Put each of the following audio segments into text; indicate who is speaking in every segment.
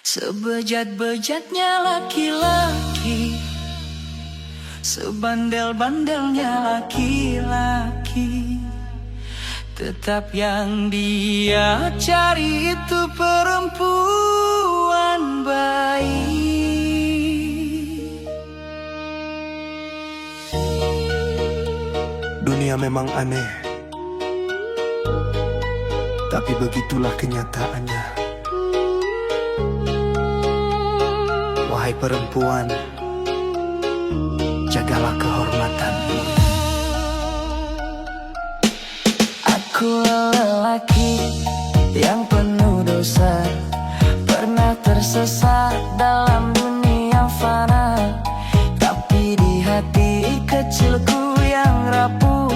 Speaker 1: Sebejat-bejatnya laki-laki, sebandel-bandelnya laki-laki, tetap yang dia cari itu perempuan baik.
Speaker 2: Dunia memang aneh, tapi begitulah kenyataannya. Wahai perempuan, jagalah kehormatanmu.
Speaker 1: Aku lelaki yang penuh dosa, pernah tersesat dalam dunia fana. Tapi di hati kecilku yang rapuh,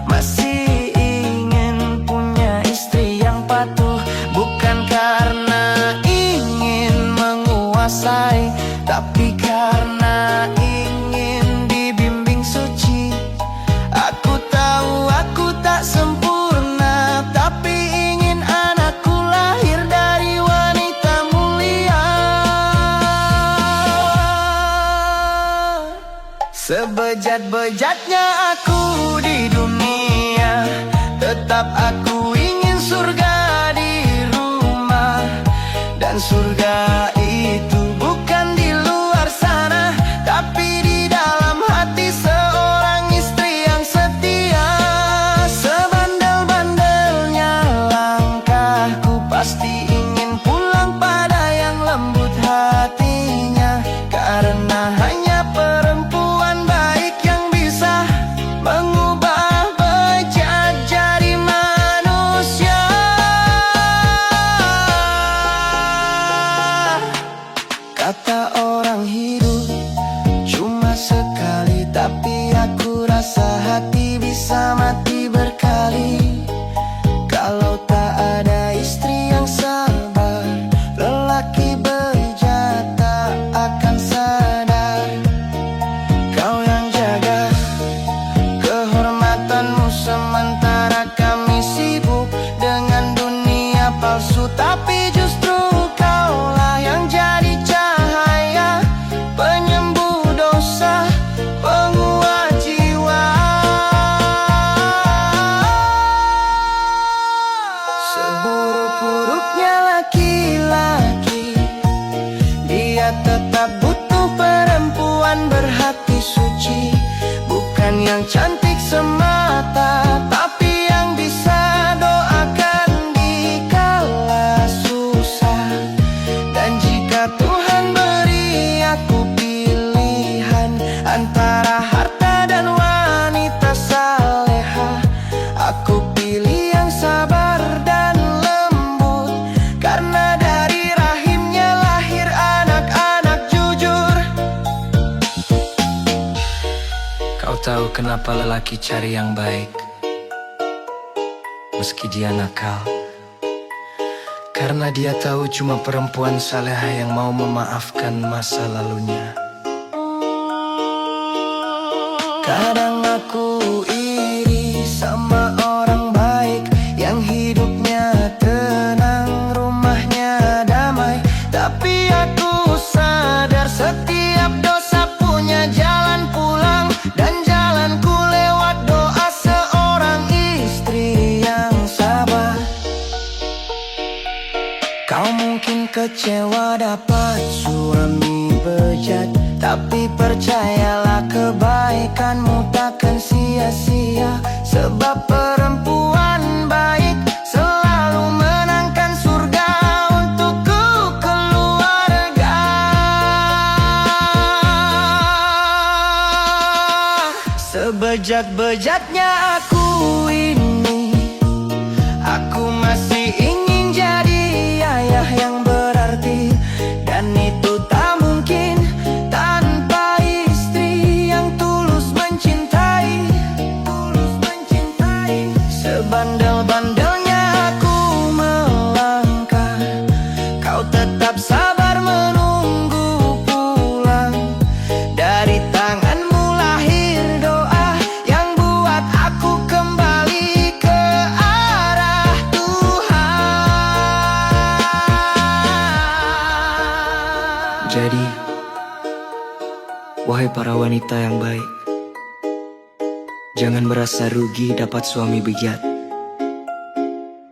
Speaker 1: masih ingin punya istri yang patuh. Bukan karena ingin menguasai, tapi karena ingin dibimbing suci. Aku tahu aku tak sempurna, tapi ingin anakku lahir dari wanita mulia. Sebejat-bejatnya aku di dunia, tetap aku ingin surga di rumah. Dan surga itu bukan di luar sana, tapi di dalam hati seorang istri yang setia. Sebandel-bandelnya langkahku, pasti ingin pulang pada yang lembut hatinya. Karena hanya perempuan baik yang bisa mengubah bejat jadi manusia. Kata orang hidup cuma sekali, tapi aku rasa hati bisa mati berkali. Kalau tak ada istri yang sabar, lelaki bejat tak akan sadar. Kau yang jaga kehormatanmu, sementara kami sibuk dengan dunia palsu. Tapi justru kaulah yang jadi cahaya, penyembuh dosa, penguat jiwa. Seburuk-buruknya laki-laki, dia tetap butuh perempuan berhati suci. Bukan yang cantik semata, tapi yang bisa doakan di kala susah. Dan jika Tuhan beri aku pilihan antara harta dan wanita saleha, aku pilih yang sabar dan lembut. Karena dari rahimnya lahir anak-anak jujur. Kau tahu kenapa lelaki cari yang baik, meski dia nakal? Karena dia tahu cuma perempuan saleha yang mau memaafkan masa lalunya. Kadang aku iri sama orang baik yang hidupnya tenang, rumahnya damai. Tapi aku sadar setiap dosa punya jalan pulang, dan jalanku lewat doa seorang istri yang sabar. Kau mungkin kecewa dapat suami bejat, tapi percayalah kebaikanmu takkan sia-sia. Sebab perempuan baik selalu menangkan surga untukku keluarga. Sebejat-bejatnya aku ini, aku masih ingin jadi ayah yang berarti. Dan itu tak mungkin tanpa istri yang tulus mencintai. Sebandel-bandelnya aku melangkah, kau tetap sabar menunggu pulang. Dari tanganmu lahir doa yang buat aku kembali ke arah Tuhan. Jadi, wahai para wanita yang baik, jangan merasa rugi dapat suami bejat.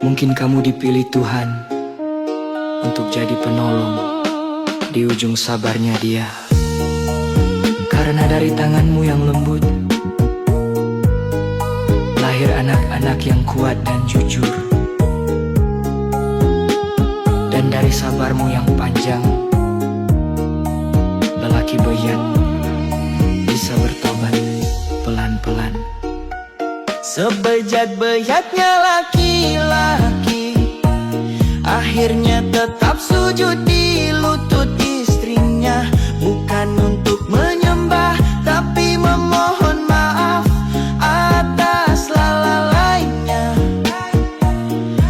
Speaker 1: Mungkin kamu dipilih Tuhan untuk jadi penolong di ujung sabarnya Dia. Karena dari tanganmu yang lembut lahir anak-anak yang kuat dan jujur. Dan dari sabarmu yang panjang, lelaki bejat bisa bertobat pelan-pelan. Sebejat-bejatnya laki-laki akhirnya tetap sujud di lutut istrinya. Bukan untuk menyembah, tapi memohon maaf atas lalainya.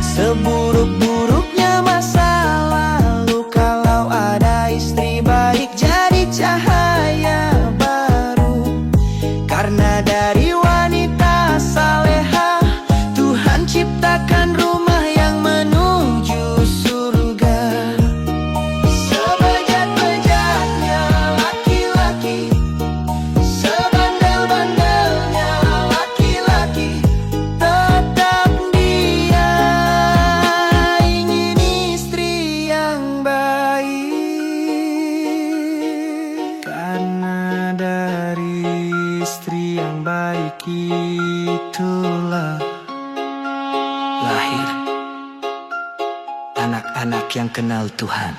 Speaker 1: Seburuk-buruknya masa lalu, kalau ada istri baik jadi cahaya baru. Karena dari wanita saleha Tuhan ciptakan rumah yang menuju surga. Sebejat-bejatnya laki-laki, sebandel-bandelnya laki-laki, tetap dia ingin istri yang baik. Karena dari istri yang baik itulah lahir anak-anak yang kenal Tuhan.